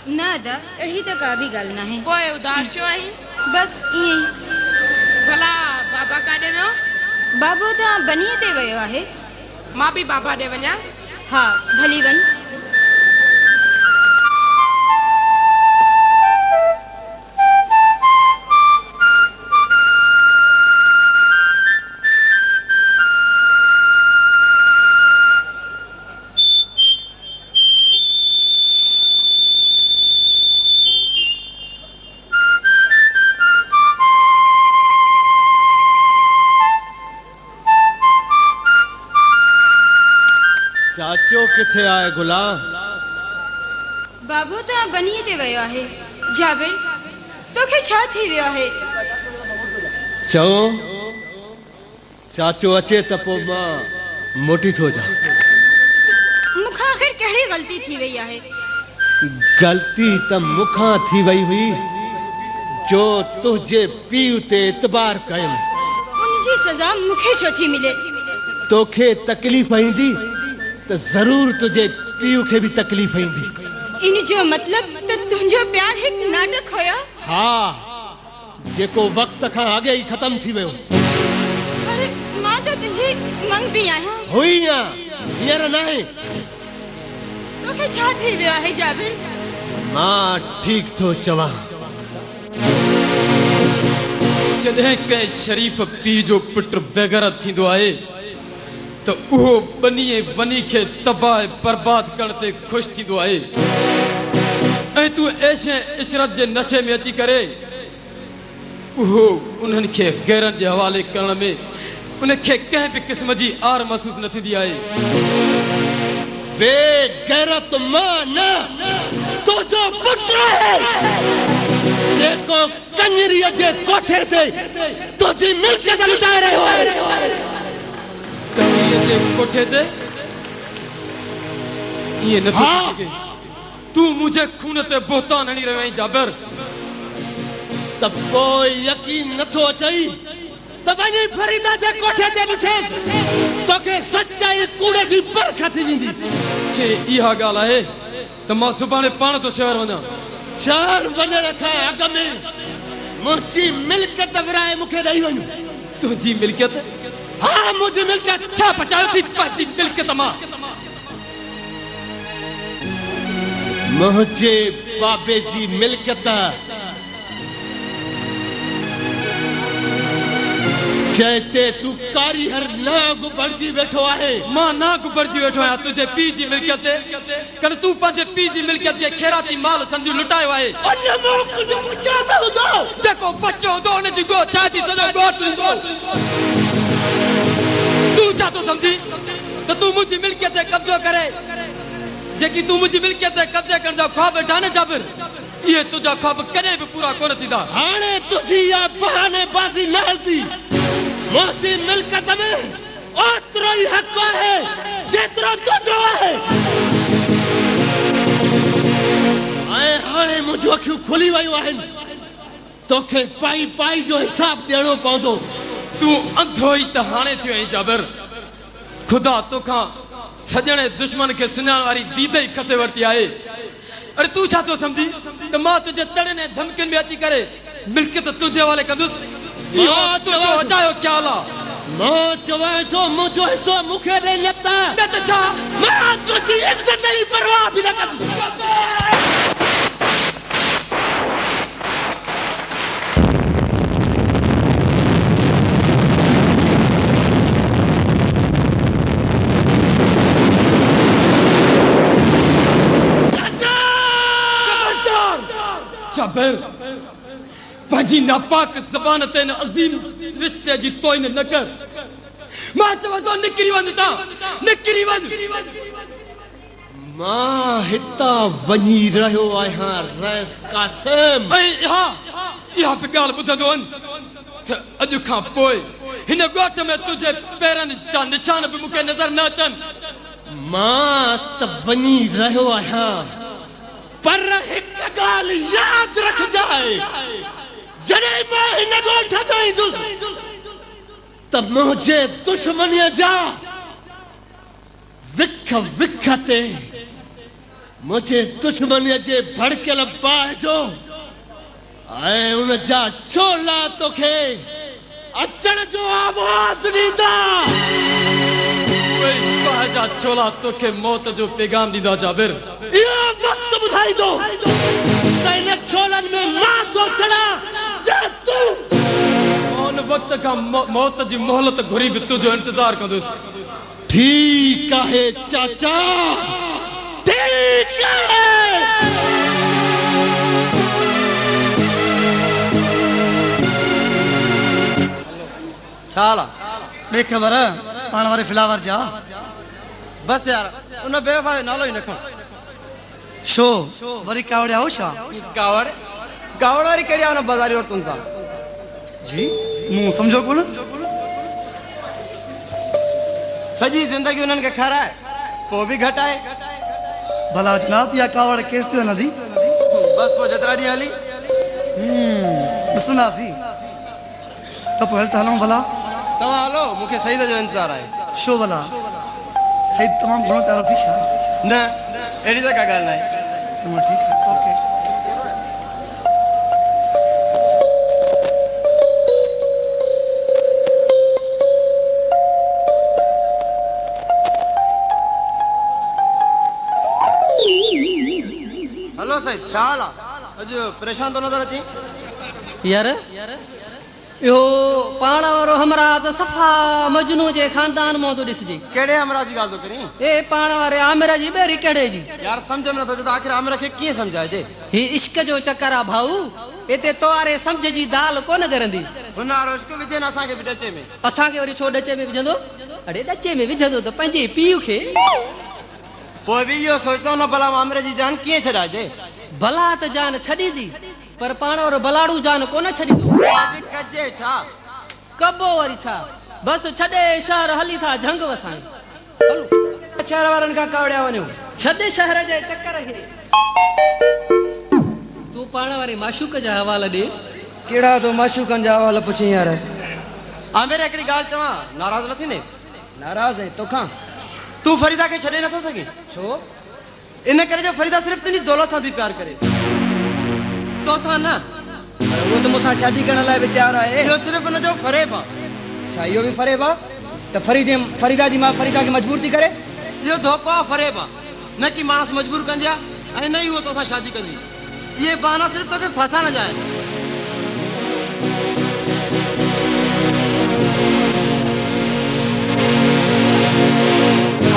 ना दा अड़ी तो का भी गल ना है। पोए उदास छो आई? बस ये भला बाबा काडे वियो? बाबू तो बनीअ ते वियो आहे। मां भी बाबा दे वञा? हाँ भली वन। चाचो किथे आए गुलाम? बाबू तो बनीअ ते वियो आहे। जाबिर तोखे छा थी वियो आहे? चओ चाचो अचे त पोइ मां मोटी थो जा। मुखां आखिर कहिड़ी गलती थी वई आहे? गलती त मुखां थी वई हुई जो तुझे पीउ ते इतबार कयम। उनजी सजा मुखे छो थी मिले? तोखे तकलीफ़ ईंदी तो जरूर तुझे पीउ के भी तकलीफ ईंदी। इन जो मतलब तो तुझो प्यार एक नाटक होया? हाँ जेको वक्त का आगे ही खत्म थी वियो। अरे मां तो तुझी मंग भी आया हुई या हींअर नाहे। तोखे छा थी वियो आहे जाबिर? मां ठीक थो चवां। जॾहिं कंहिं शरीफ़ पीउ जो पुट बेग़ैरत थींदो आहे तो उहो बनीअ वनी के तबाह बर्बाद करण ते खुश थींदो आहे। ऐं तू ऐशे इशरत जे नशे में अची करे उहो उन्हनि खे गैरनि जे हवाले करण में उनखे कंहिं बि क़िस्म जी आर महसूस न थींदी आहे। बेगैरत मां न तुझो पुत्र है जेको कंजरीअ जे कोठे ते तुझी मिल्कियत लुटाए रहियो आहे। कंजरीअ जे कोठे ते ये न थी सके। तू मुझे खून ते बोहतान हणी रहियो आहीं जाबिर। त पोइ यकीन नथो अचई त वञी फरीदा जे कोठे ते ॾिसेस तोखे सच्चाई कूड़े जी परख थी वेंदी। छे इहा ॻाल्हि आहे त मां सुभाणे पाण तो शहर वञा। शहर वञण खां अॻु में मुंहिंजी मिल्कियत विराए मूंखे ॾेई वञ। तुंहिंजी मिल्कियत? हाँ मुझे मिल्कियत। छा पचायो थी पंहिंजी मिल्कियत मां? मुझे बाबे जी मिल्कियत चैते तू कारी हर नाग बणजी बैठो आहे। मां नाग बणजी बैठो आहियां तुझे पीउ जी मिल्कियत ते। कल तू पंहिंजे पीउ जी मिल्कियत खे ख़ैराती माल समझी लुटायो आहे। जेको बचो हूंदो हुन जी गो छा थी सॼो ॻोठ हूंदो। तू छा थो समझी त तू मुंहिंजी मिल्कियत ते कब्ज़ो करे जेकी तू मुंहिंजी मिल्कियत ते कब्ज़े करण जा ख्वाब ठाने जाबिर इहे तुंहिंजा ख्वाब कॾहिं बि पूरा कोन थींदा। हाणे तुझी या बहानेबाज़ी न हलंदी। मुझी मिल्कियत में ओतिरो ही हक़ है जेतिरो तुझो है। ऐं हाणे मुंहिंजूं अखियूं खुली वयूं आहिनि। तोखे पाई पाई जो हिसाब ॾियणो पवंदो। तू अंधो ही त हाणे थियो आहीं जाबिर। खुदा तोखां सजणे दुश्मन के सुञाण वारी दीद ही खसे वरती आहे। अरे तू छा तो समझी त मां तुझे तड़े ने धमकियुनि में अची करे मिल्कियत तुझे हवाले कंदुसि? इहो तुंहिंजो अजायो ख्याल आहे। मां चवां थो मुंहिंजो हिसो मूंखे ॾे लता। न त छा मां तुंहिंजी इज़त जी परवाह बि न कंदुसि। जाबिर पंहिंजी नापाक ज़बान ते न अज़ीम रिश्ते जी तोइन न कर। मां चवां थो निकिरी वञ था निकिरी वञ। मां हितां वञी रहियो आहियां रईस कासिम। इहा बि ॻाल्हि ॿुधंदो वञ त अॼु खां पोइ हिन ॻोठ में तुंहिंजे पेरनि जा निशान बि मूंखे नज़र न अचनि। मां त वञी रहियो आहियां पर हिकु ॻाल्हि यादि रखजाए जॾहिं मां हिन ॻोठ में ईंदुसि त मुंहिंजे दुश्मनीअ जा विख विख ते मुझे दुश्मन जे भड़कियल बाहि जो ऐं उन जा छोला तोखे अचण जो आवाज़ ॾींदा। कोई बाजा छोला तोखे मौत जो पैगाम ॾींदा जाबिर। इहो वक़्तु ॿुधाईंदो त इन छोलनि में मां थो सड़ा जे तूं उन वक्त खां मौत जी मोहलत घुरी भी तुझो इंतजार कंदुसि। ठीक आहे चाचा, ठीक आहे। छाला ॿे ख़बर पाण वारे फ्लावर जा बस यार उन बेवफा जो नालो ही न खण। शो वरी कावड़िया हो छा? कावड़ कावड़ वारी कहिड़ी आहे उन बाज़ारी औरतुनि सां? जी मूं सम्झो कोन। सॼी ज़िंदगी उन्हनि खे खाराए पोइ बि घटि आहे। भला जनाब इहा कावड़ केस थियो न दी? बस पोइ जेतिरा ॾींहं हली ॾिसंदासीं त पोइ हल त हलूं भला। तव्हां हलो, मूंखे सईद जो इंतज़ार आहे। शो भला सही तमामु घणो प्यारो थी छा? न अहिड़ी त का ॻाल्हि न आहे। चङो ठीकु आहे ओके। हलो सईद छा हाल आहे? अॼु परेशान थो नज़र अचे। यार इहो पाण वारो हमरा त सफ़ा मजनू जे खानदान मां थो ॾिसजे। कहिड़े हमरा जी ॻाल्हि थो करीं? ए पाण वारे आमिर जी ॿेरी कहिड़े जी? यार सम्झ में नथो अचे त आख़िर आमिर खे कीअं सम्झाइजे? ही इश्क जो चक्कर आहे भाऊ। हिते तोवारे सम्झ जी दाल कोन करंदी। हुन वारो इश्क विझे न असांखे बि ॾचे में। असांखे वरी छो ॾचे में विझंदो? अड़े ॾचे में विझंदो त पंहिंजे पीउ खे। पोइ बि इहो सोचंदो न भला आमिर जी जान कीअं छॾाइजे? भला त जान छॾींदी पर पाण वारो बलाड़ू जान कोन छॾींदो। कजे छा कबो वरी छा? बसि छॾे शहर हली था झंग वसाई। शहर वारनि खां कावड़िया वञो। छॾे शहर जे चक्कर खे। तूं पाण वारे माशूक जा हवाला ॾे। कहिड़ा तो माशूकनि जा हवाला पुछी यार? आमिर हिकिड़ी ॻाल्हि चवां, नाराज़ न थींदे? नाराज़ आहे तोखां? तूं फरीदा खे छॾे नथो सघीं? छो? इन करे जो फरीदा सिर्फ़ तुंहिंजी दौलत सां थी प्यार करे, तोसां न। वो तो मुझसे शादी करने लाए भी तैयार है। इहो सिर्फ़ उन जो फ़रेब आहे। अच्छा इहो भी फरेब आहे त फरीदा जी मां फरीदा खे मजबूर थी करे? इहो धोखो आहे, फ़रेब आहे। न की माण्हू मजबूर कंदी आहे ऐं न ई उहो तोसां शादी कंदी। इहे बहाना सिर्फ़ तोखे फसाइण जा आहिनि।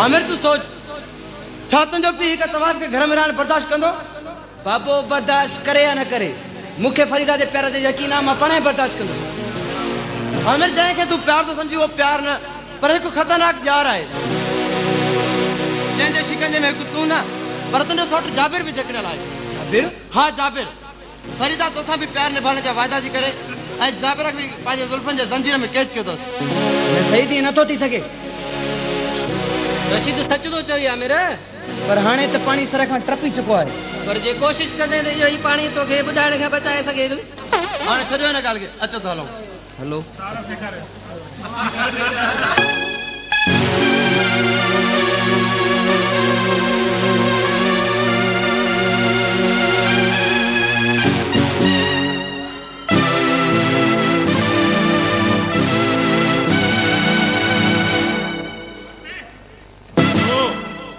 आमिर तूं सोच, छा तुंहिंजो पीउ हिकु तवाफ़ खे घर में रहण बर्दाश्त कंदो? बाबो बर्दाश्त करे या न करे, मूंखे फरीदा जे प्यार ते यकीन आहे, मां पाणे बर्दाश्त कंदुसि। आमिर जंहिंखे तूं प्यार थो सम्झी उहो प्यार न पर हिकु ख़तरनाक जार आहे जंहिंजे शिकंजे में हिकु तूं न पर तुंहिंजो सौटु जाबिर बि जकड़ियल आहे। जाबिर? हाँ जाबिर। फरीदा तोसां बि प्यार निभाइण जा वाइदा थी करे ऐं जाबिर खे बि पंहिंजे ज़ुल्फ़नि जे ज़ंजीर में क़ैद कयो अथसि। सही थी नथो थी सघे। रशीद सच थो चई आमिर, पर हाणे त पाणी सर खां टपी चुको आहे। पर जे कोशिशि कंदे त इहो ई पाणी तोखे ॿुधाइण खां बचाए सघे थो। हाणे छॾियो हिन ॻाल्हि खे, अचो त हलूं। हलो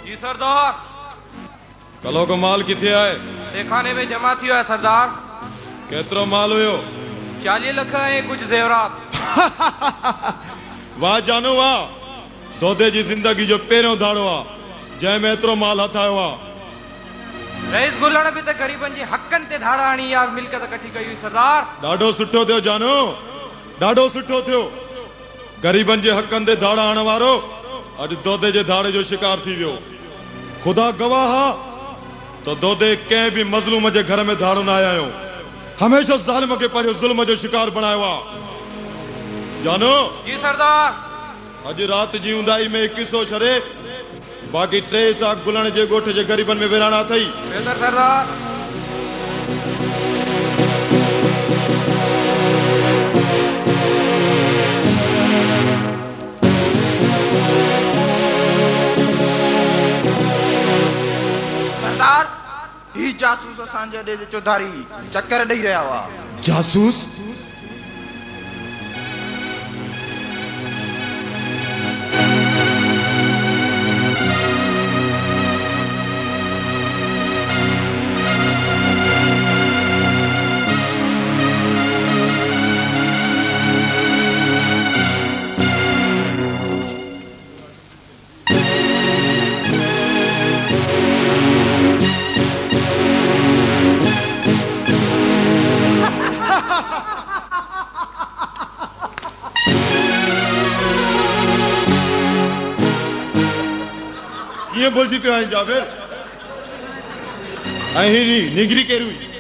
जी सरदार। कलो को माल किथे आहे? तहखाने में जमा थियो है सरदार। केतिरो माल हुयो? 40 लख ऐं कुछ ज़ेवरात। वाह जानू वाह, दोदे जी जिंदगी जो पहिरियों दाड़ो आहे जंहिं में एतिरो माल हथ आयो आहे। रईस गुलण बि त ग़रीबनि जे हक़नि ते धाड़ा हणी या मिल्कियत कठी कई हुई सरदार। ॾाढो सुठो थियो जानू, ॾाढो सुठो थियो। ग़रीबनि जे हक़नि ते धाड़ा हणण वारो अॼु दोदे जे धाड़े जो शिकार थी वियो। ख़ुदा गवाह आहे त दोदे कंहिं बि मज़लूम जे घर में धाड़ो न आया आहियूं। हमेशा ज़ालिम खे पंहिंजो ज़ुल्म जो शिकार बणायो आहे। जानू जी सरदार। अॼु राति जी ऊंदाई में हिकु किसो छॾे बाक़ी 3 साग गुलण जे ॻोठ जे ग़रीबनि में विराणा अथई। बेहतर सरदार। सरदार जासूस असांजे अॾे जे चौधारी चक्कर ॾेई रहिया हुआ। जासूस? कीअं बोलजी पियो आहीं जाबिर? ऐं हीअ निगरी केरु हुई?